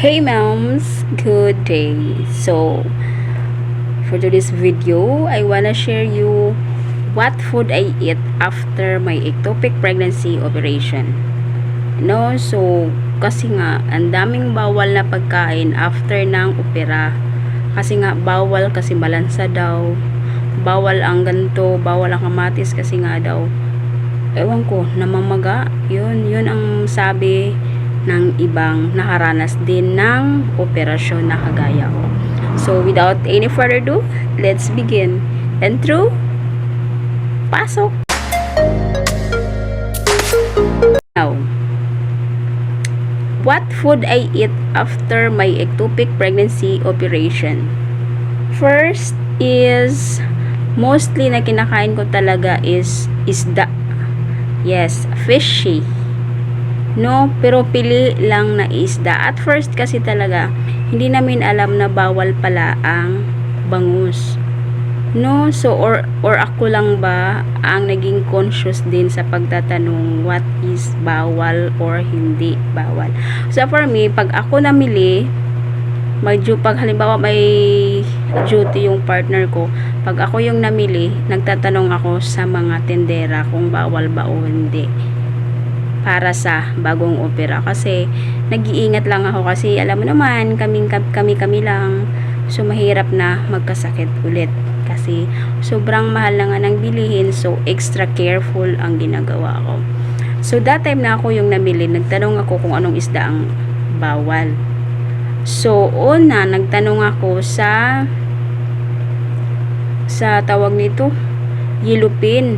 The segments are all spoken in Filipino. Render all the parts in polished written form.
Hey moms, good day. So, for today's video, I wanna share you what food I eat after my ectopic pregnancy operation. So, kasi nga, ang daming bawal na pagkain after ng opera. Kasi nga, bawal kasi malansa daw. Bawal ang ganto, bawal ang kamatis kasi nga daw. Ewan ko, namamaga. Yun ang sabi ng ibang nakaranas din ng operasyon na kagaya ko. So, without any further ado, let's begin. And through, pasok! Now, what food I eat after my ectopic pregnancy operation? First is, mostly na kinakain ko talaga is isda. Yes, fishy. Pero pili lang na isda. At first kasi talaga, hindi namin alam na bawal pala ang bangus. So, or ako lang ba ang naging conscious din sa pagtatanong what is bawal or hindi bawal. So, for me, pag ako namili, pag halimbawa may duty yung partner ko, pag ako yung namili, nagtatanong ako sa mga tendera kung bawal ba o hindi para sa bagong opera, kasi nag-iingat lang ako kasi alam mo naman kami lang, so mahirap na magkasakit ulit kasi sobrang mahal na nga ng bilihin, so extra careful ang ginagawa ko. So that time na ako yung namili, nagtanong ako kung anong isda ang bawal. So una, nagtanong ako sa tawag nito, yellowfin,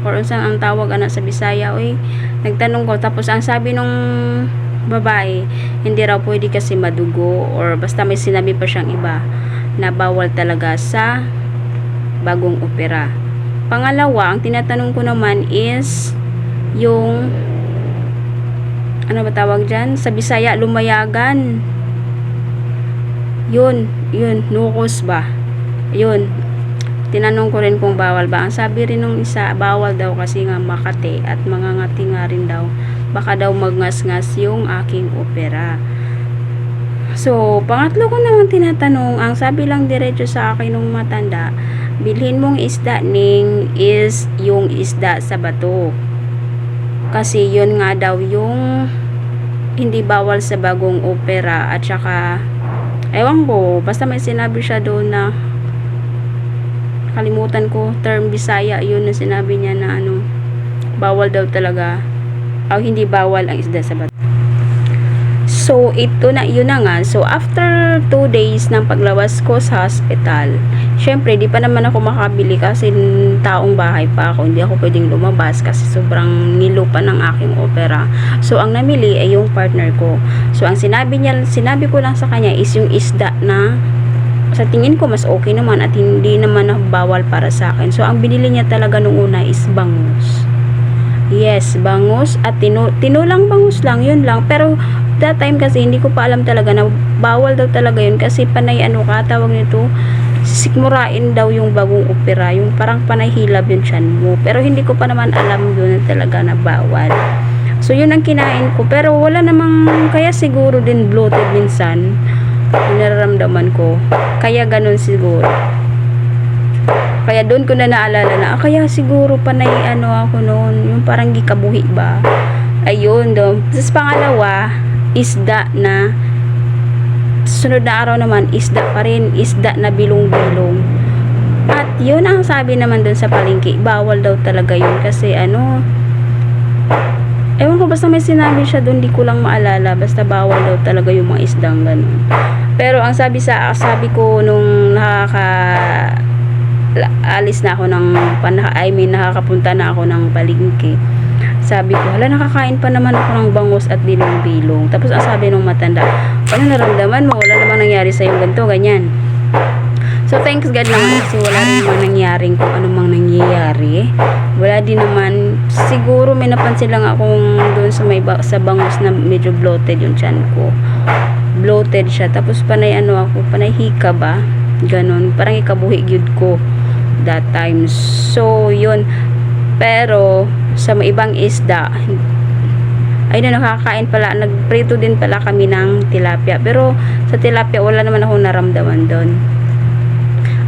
or unsang ang tawag anak sa Bisaya. Nagtanong ko, tapos ang sabi nung babae, hindi raw pwede kasi madugo, or basta may sinabi pa siyang iba na bawal talaga sa bagong opera. Pangalawa, ang tinatanong ko naman is yung ano ba tawag dyan? Sa Bisaya, lumayagan. Yun, nukos ba? Yun, tinanong ko rin kung bawal ba. Ang sabi rin nung isa, bawal daw kasi nga makate at mangangati nga rin daw. Baka daw magngas-ngas yung aking opera. So, pangatlo ko naman tinatanong, ang sabi lang diretso sa akin nung matanda, bilhin mong isda ning is yung isda sa bato. Kasi yun nga daw yung hindi bawal sa bagong opera, at saka ewan ko, basta may sinabi siya doon na kalimutan ko, term Bisaya, yun na sinabi niya na bawal daw talaga, hindi bawal ang isda sa bato. So, yun na nga. So, after 2 days ng paglawas ko sa hospital, syempre, di pa naman ako makabili kasi taong bahay pa ako. Hindi ako pwedeng lumabas kasi sobrang ngilo pa ng aking opera. So, ang namili ay yung partner ko. So, ang sinabi ko lang sa kanya is yung isda na sa tingin ko mas okay naman at hindi naman bawal para sa akin. So, ang binili niya talaga nung una is bangus. Yes, bangus at tinulang bangus lang, yun lang. Pero that time kasi hindi ko pa alam talaga na bawal daw talaga yun kasi panay tawag nito, sikmurain daw yung bagong opera, yung parang panay hilab yung tiyan mo. Pero hindi ko pa naman alam yun talaga na bawal. So, yun ang kinain ko. Pero wala namang, kaya siguro din bloated minsan yung nararamdaman ko, kaya ganun siguro, kaya doon ko na naalala na kaya siguro panay ako noon, yung parang gikabuhi ba, ayun doon. Tapos pangalawa, isda na sunod na araw naman, isda pa rin, isda na bilong-bilong. At yun ang sabi naman doon sa palengke, bawal daw talaga yun kasi ewan ko, basta may sinabi siya doon, di ko lang maalala, basta bawal daw talaga yung mga isdang ganun. Pero ang sabi ko nung alis na ako nakakapunta na ako ng palengke, sabi ko, nakakain pa naman ako ng bangus at bilong-bilong. Tapos ang sabi nung matanda, ano naramdaman mo? Wala namang nangyari sa'yo ganito, ganyan. So, thanks God naman kasi wala rin naman nangyaring kung anumang nangyayari. Wala din naman. Siguro may napansin lang akong doon sa bangus na medyo bloated yung tiyan ko. Bloated siya. Tapos panay panay hika ba? Ganon. Parang ikabuhi gyud ko that time. So, yun. Pero, sa ibang isda, Ay na nakakain pala, nagprito din pala kami ng tilapia. Pero sa tilapia wala naman ako naramdaman doon.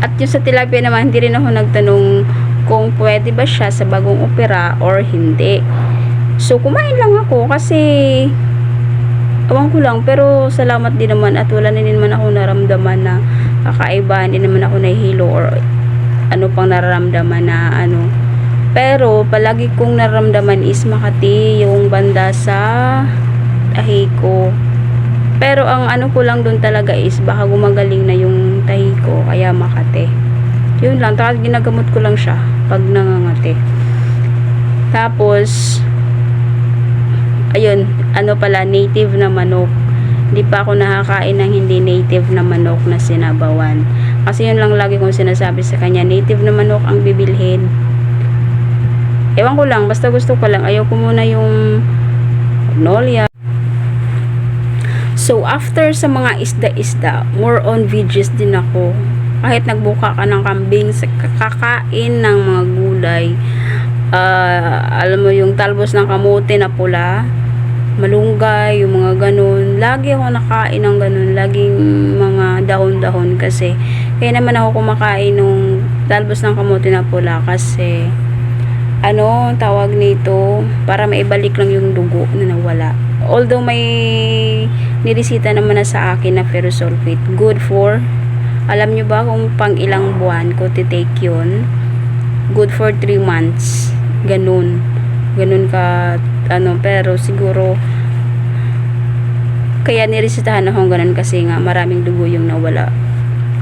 At yung sa tilapia naman, hindi rin ako nagtanong kung pwede ba siya sa bagong opera or hindi. So kumain lang ako kasi awan ko lang, pero salamat din naman at wala na din naman ako naramdaman na kakaiba, hindi naman ako nahihilo or ano pang nararamdaman na ano. Pero palagi kong nararamdaman is Makati, yung banda sa tahi ko. Pero ang ano ko lang doon talaga is baka gumagaling na yung tahi ko, kaya Makati. Yun lang, tapos ginagamot ko lang siya pag nangangati. Tapos ayun, ano pala, native na manok. Hindi pa ako nakakain ng hindi native na manok na sinabawan. Kasi yun lang lagi kong sinasabi sa kanya, native na manok ang bibilhin. Ewan ko lang, basta gusto ko lang. Ayaw ko muna yung magnolia. So, after sa mga isda-isda, more on veggies din ako. Kahit nagbuka ka ng kambing, kakain ng mga gulay. Alam mo yung talbos ng kamote na pula, malunggay, yung mga ganun. Lagi ako nakain ng ganun. Laging mga dahon-dahon kasi. Kaya naman ako kumakain ng talbos ng kamote na pula kasi ano, tawag nito, para maibalik lang yung dugo na nawala. Although may niresita naman na sa akin na ferrous sulfate. Good for, alam nyo ba kung pang ilang buwan ko titake yun? Good for 3 months. Ganun ka ano, pero siguro kaya niresitahan akong ganun kasi nga maraming dugo yung nawala.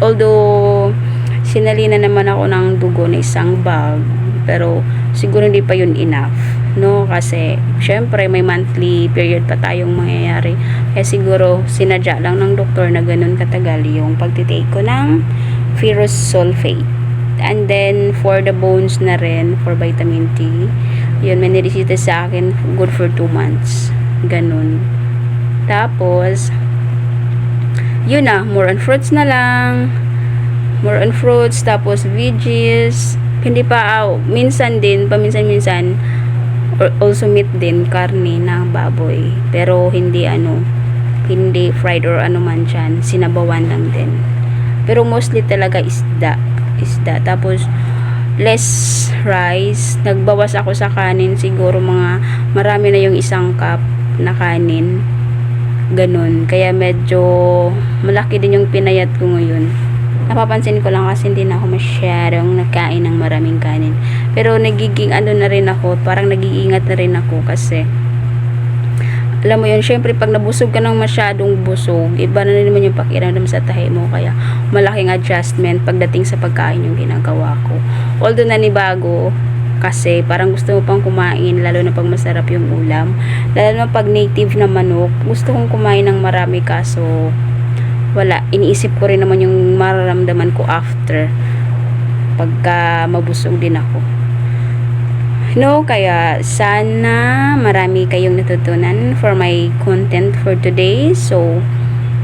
Although sinalina naman ako ng dugo na isang bag, pero siguro hindi pa yun enough, no? Kasi syempre may monthly period pa tayong mangyayari, kaya siguro sinadya lang ng doktor na ganun katagal yung pagtitake ko ng ferrous sulfate. And then for the bones na rin, for vitamin T, yun, may niresita sa akin, good for 2 months. Ganun. Tapos yun na, more on fruits na lang. More on fruits, tapos veggies. Hindi pa, minsan din, paminsan-minsan, or also meat din, karne ng baboy. Pero hindi hindi fried or ano man dyan, sinabawan lang din. Pero mostly talaga isda. Tapos less rice. Nagbawas ako sa kanin, siguro marami na yung 1 cup na kanin. Ganun. Kaya medyo malaki din yung pinayat ko ngayon. Napapansin ko lang kasi hindi na ako masyadong nakain ng maraming kanin. Pero nagiging na rin ako, parang nag-iingat na rin ako kasi alam mo yun, syempre pag nabusog ka ng masyadong busog, iba na naman yung pakiramdam sa tahi mo, kaya malaking adjustment pagdating sa pagkain yung ginagawa ko. Although nanibago kasi parang gusto mo pang kumain, lalo na pag masarap yung ulam, lalo na pag native na manok, gusto kong kumain ng marami, kaso wala, iniisip ko rin naman yung mararamdaman ko after pagka mabusog din ako, no? Kaya sana marami kayong natutunan for my content for today. So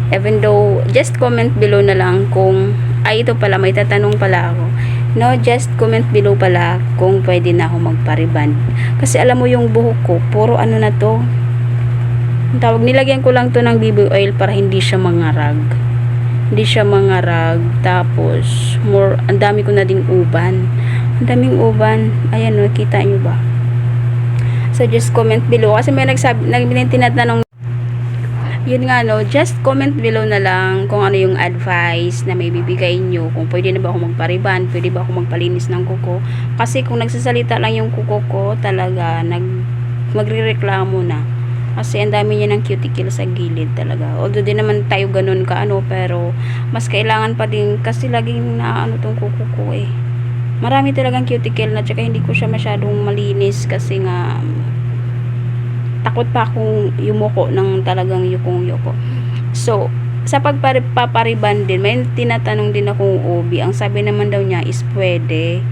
even though, just comment below na lang kung ito pala, may tatanong pala ako, no? Just comment below pala kung pwede na ako magpa-reband, kasi alam mo yung buhok ko puro ano na to, tawag, nilagyan ko lang to ng BB oil para hindi siya mangarag. Tapos ang dami ko na ding uban. Ang daming uban. Ayan, no, kita nyo ba? So just comment below, kasi may tinatanong. Yun nga, no, just comment below na lang kung ano yung advice na may bibigay nyo, kung pwede na ba ako magpariban, pwede ba ako magpalinis ng kuko. Kasi kung nagsasalita lang yung kuko ko, talaga magrereklamo na. Kasi ang dami niya ng cuticle sa gilid talaga. Although din naman tayo ganun ka pero mas kailangan pa din kasi laging tong kuko ko eh. Marami talagang cuticle na, tsaka hindi ko siya masyadong malinis kasi nga takot pa akong yumuko ng talagang yukong-yuko. So, sa pagpapariban din, may tinatanong din akong OB. Ang sabi naman daw niya is pwede.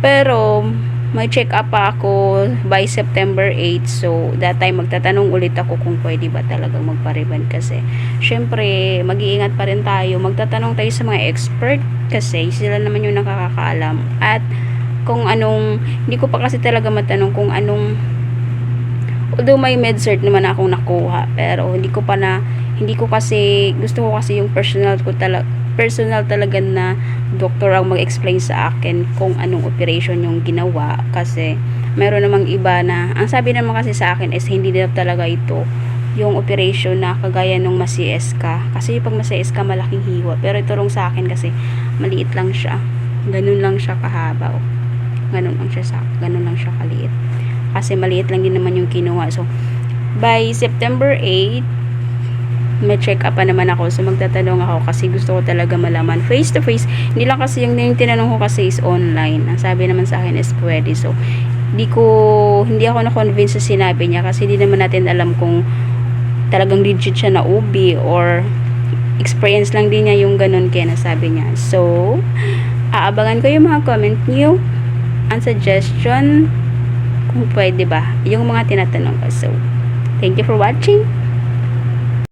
Pero may check up pa ako by September 8. So, that time magtatanong ulit ako kung pwede ba talagang magpariban, kasi syempre mag-iingat pa rin tayo. Magtatanong tayo sa mga expert kasi sila naman yung nakakaalam. At kung hindi ko pa kasi talaga matanong kung anong Although may med-cert naman akong nakuha, pero hindi ko kasi, gusto ko kasi yung personal talaga na doktor ang mag-explain sa akin kung anong operation yung ginawa, kasi meron namang iba na, ang sabi naman kasi sa akin is hindi daw talaga ito yung operation na kagaya nung ma-CS ka, kasi pag ma-CS ka malaking hiwa, pero ito rin sa akin kasi maliit lang siya, ganun lang siya kahaba, ganun lang siya kaliit, kasi maliit lang din naman yung kinuha. So by September 8 may check up pa naman ako, so magtatanong ako kasi gusto ko talaga malaman face to face, hindi lang kasi yung tinanong ko kasi is online, ang sabi naman sa akin is pwede. So hindi ako na-convince sa sinabi niya, kasi hindi naman natin alam kung talagang legit siya na OB or experience lang din niya yung ganun, kaya nasabi niya. So aabangan ko yung mga comment niyo and suggestion kung pwede ba yung mga tinatanong ko. So thank you for watching.